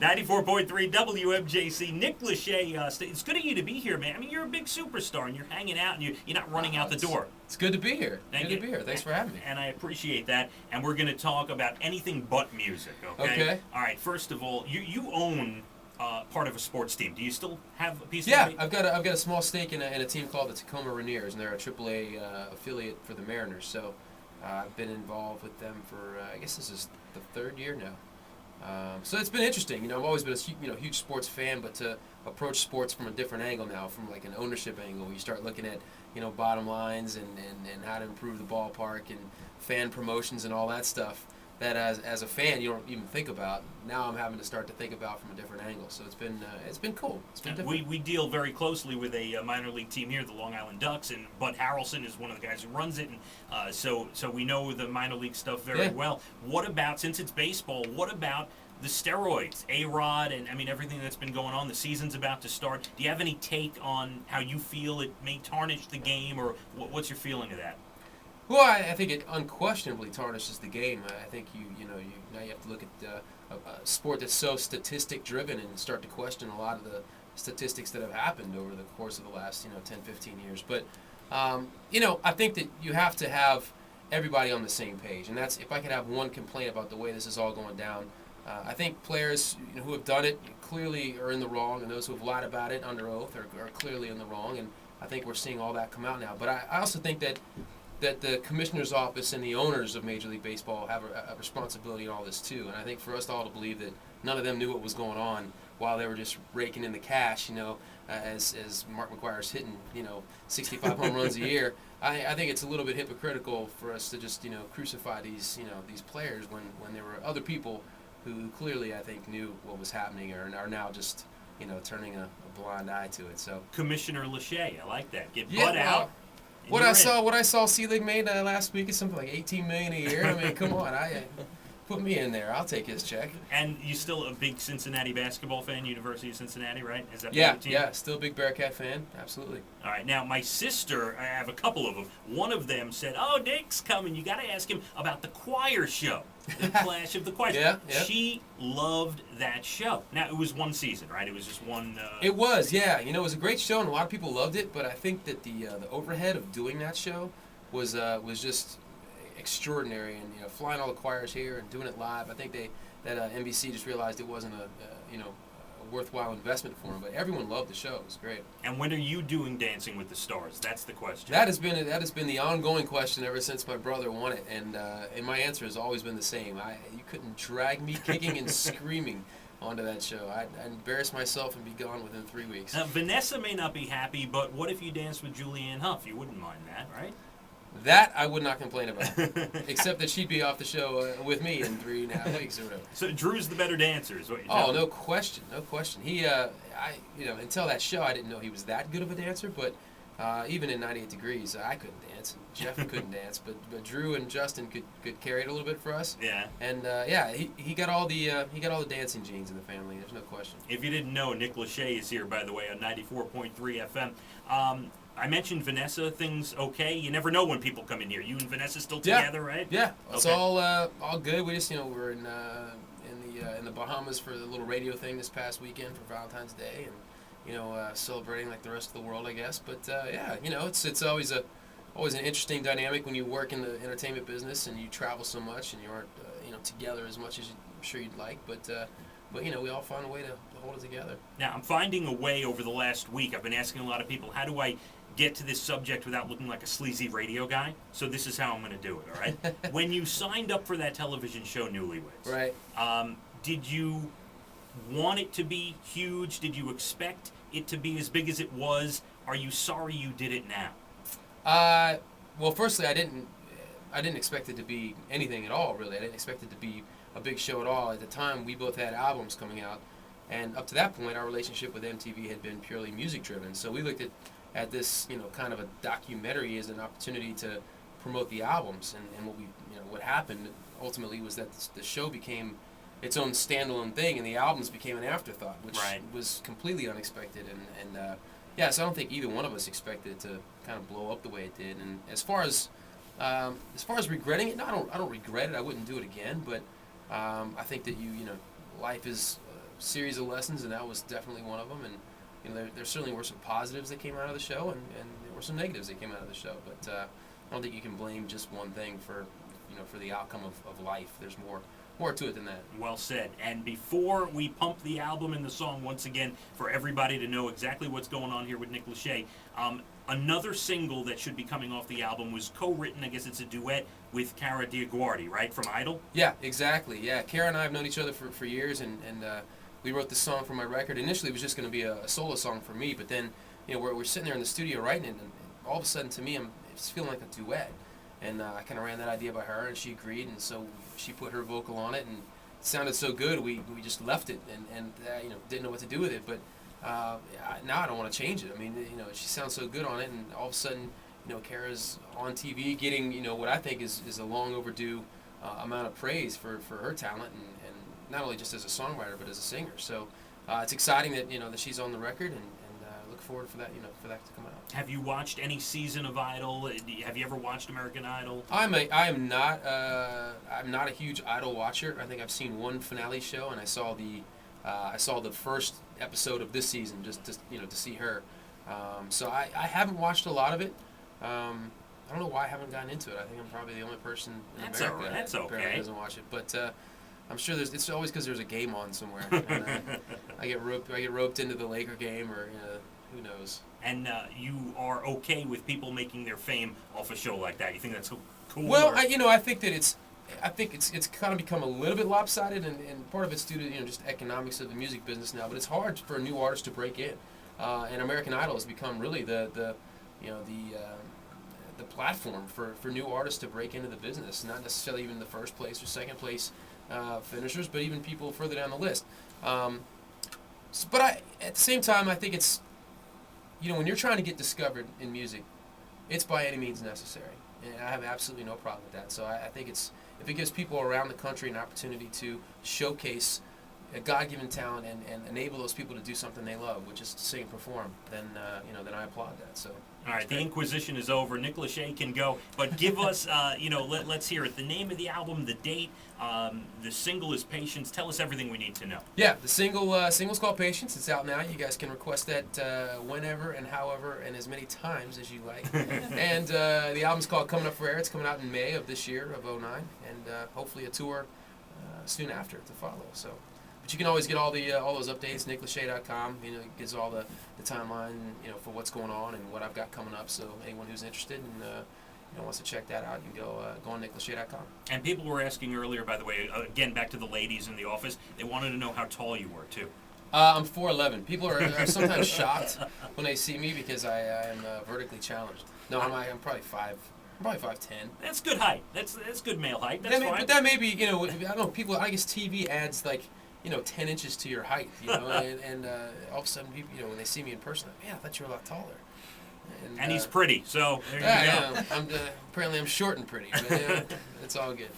94.3 WMJC. Nick Lachey, it's good of you to be here, man. I mean, you're a big superstar, and you're hanging out, and you're not running out the door. It's good to be here. Thank good you. to be here. Thanks for having me. And I appreciate that. And we're going to talk about anything but music, okay? Okay. All right, first of all, you own part of a sports team. Do you still have a piece of Yeah, it? I've got a small stake in a team called the Tacoma Rainiers, and they're a AAA affiliate for the Mariners. So I've been involved with them for, I guess this is the third year now. So it's been interesting. You know, I've always been a huge sports fan, but to approach sports from a different angle now, from like an ownership angle, you start looking at, bottom lines and how to improve the ballpark and fan promotions and all that stuff that as a fan you don't even think about. Now I'm having to start to think about from a different angle. So it's been cool. It's been different. We deal very closely with a minor league team here, the Long Island Ducks, and Bud Harrelson is one of the guys who runs it, and so we know the minor league stuff very well. What about, since it's baseball, what about the steroids, A-Rod, and I mean everything that's been going on? The season's about to start. Do you have any take on how you feel it may tarnish the game, or what's your feeling of that? Well, I think it unquestionably tarnishes the game. I think now you have to look at a sport that's so statistic driven and start to question a lot of the statistics that have happened over the course of the last 10, 15 years. But I think that you have to have everybody on the same page, and that's, if I could have one complaint about the way this is all going down. I think players who have done it clearly are in the wrong, and those who have lied about it under oath are clearly in the wrong, and I think we're seeing all that come out now. But I also think that the commissioner's office and the owners of Major League Baseball have a responsibility in all this too, and I think for us all to believe that none of them knew what was going on while they were just raking in the cash, as Mark McGwire's hitting 65 home runs a year. I think it's a little bit hypocritical for us to just crucify these players when there were other people who clearly, I think, knew what was happening or are now just, turning a blind eye to it. So Commissioner Lachey, I like that. Get yeah, Bud out. What I saw Seelig made last week is something like $18 million a year. I mean, come on, put me in there. I'll take his check. And you still a big Cincinnati basketball fan, University of Cincinnati, right? Is that your team? Yeah, still a big Bearcat fan. Absolutely. All right. Now, my sister, I have a couple of them. One of them said, "Oh, Nick's coming. You got to ask him about the choir show, the Clash of the Choirs." Yeah. She loved that show. Now, it was one season, right? It was just one. It was, yeah. It was a great show, and a lot of people loved it. But I think that the overhead of doing that show was just extraordinary, and flying all the choirs here and doing it live. I think that NBC just realized it wasn't a worthwhile investment for them, but everyone loved the show. It was great. And when are you doing Dancing with the Stars? That's the question. That has been the ongoing question ever since my brother won it, and my answer has always been the same. You couldn't drag me kicking and screaming onto that show. I'd embarrass myself and be gone within 3 weeks. Now, Vanessa may not be happy, but what if you danced with Julianne Hough? You wouldn't mind that, right? That I would not complain about, except that she'd be off the show with me in 3.5 weeks or whatever. So Drew's the better dancer, is what you're telling me. No question. He, until that show, I didn't know he was that good of a dancer. But even in 98 Degrees, I couldn't dance, and Jeff couldn't dance, but Drew and Justin could carry it a little bit for us. Yeah. And he got all the dancing genes in the family. There's no question. If you didn't know, Nick Lachey is here, by the way, on 94.3 FM. I mentioned Vanessa. Things okay? You never know when people come in here. You and Vanessa still together, right? Yeah, it's okay. all good. We just we're in the Bahamas for the little radio thing this past weekend for Valentine's Day, and celebrating like the rest of the world, I guess. But it's always an interesting dynamic when you work in the entertainment business and you travel so much and you aren't together as much as I'm sure you'd like. But we all find a way to hold it together. Now, I'm finding a way over the last week. I've been asking a lot of people, how do I get to this subject without looking like a sleazy radio guy? So this is how I'm going to do it, all right? When you signed up for that television show, Newlyweds, right? Did you want it to be huge? Did you expect it to be as big as it was? Are you sorry you did it now? Well, firstly, I didn't expect it to be anything at all, really. I didn't expect it to be a big show at all. At the time, we both had albums coming out, and up to that point, our relationship with MTV had been purely music-driven. So we looked at this, kind of a documentary as an opportunity to promote the albums. And what happened ultimately was that the show became its own standalone thing, and the albums became an afterthought, which was completely unexpected. So I don't think either one of us expected it to kind of blow up the way it did. And as far as regretting it, no, I don't regret it. I wouldn't do it again. But I think that life is series of lessons, and that was definitely one of them. And there certainly were some positives that came out of the show, and there were some negatives that came out of the show. But I don't think you can blame just one thing for the outcome of life. There's more to it than that. Well said. And before we pump the album and the song once again for everybody to know exactly what's going on here with Nick Lachey, another single that should be coming off the album was co-written, I guess it's a duet, with Cara DiGuardi, right, from Idol? Yeah, exactly. Yeah, Cara and I have known each other for years, and we wrote this song for my record. Initially, it was just going to be a solo song for me, but then we're sitting there in the studio writing it, and all of a sudden, to me, it's feeling like a duet. And I kind of ran that idea by her, and she agreed, and so she put her vocal on it, and it sounded so good, we just left it, and didn't know what to do with it. But now I don't want to change it. I mean, she sounds so good on it, and all of a sudden, Cara's on TV getting, what I think is a long overdue amount of praise for her talent, and not only just as a songwriter, but as a singer. So it's exciting that, that she's on the record, and look forward for that, for that to come out. Have you watched any season of Idol? Have you ever watched American Idol? I'm not a huge Idol watcher. I think I've seen one finale show, and I saw the first episode of this season just to see her. So I haven't watched a lot of it. I don't know why I haven't gotten into it. I think I'm probably the only person in America that's okay. that doesn't watch it. But I'm sure it's always because there's a game on somewhere. And I get roped into the Laker game, or who knows. And you are okay with people making their fame off a show like that? You think that's cool? Well, I think that it's kind of become a little bit lopsided, and part of it's due to just economics of the music business now. But it's hard for a new artist to break in, and American Idol has become really the platform for new artists to break into the business. Not necessarily even the first place or second place finishers, but even people further down the list. But at the same time, I think it's when you're trying to get discovered in music, it's by any means necessary. And I have absolutely no problem with that. So I think if it gives people around the country an opportunity to showcase a God-given talent and enable those people to do something they love, which is to sing and perform, then then I applaud that. So. All right, the Inquisition is over. Nick Lachey can go, but give us, let's hear it. The name of the album, the date, the single is Patience. Tell us everything we need to know. Yeah, the single's called Patience. It's out now. You guys can request that whenever and however and as many times as you like. And the album's called Coming Up for Air. It's coming out in May of this year, of 2009, and hopefully a tour soon after to follow. So. But you can always get all those updates. NickLachey.com. It gives all the timeline, for what's going on and what I've got coming up. So anyone who's interested and wants to check that out, you can go on NickLachey.com. And people were asking earlier, by the way, again back to the ladies in the office. They wanted to know how tall you were too. I'm 4'11". People are sometimes shocked when they see me because I am vertically challenged. No, I'm probably 5. I'm probably 5'10". That's good height. That's good male height. That's fine. But that may be I don't know, people. I guess TV adds 10 inches to your height, and all of a sudden, people, when they see me in person, like, man, I thought you were a lot taller. And he's pretty, so there you go. Apparently I'm short and pretty, but it's all good.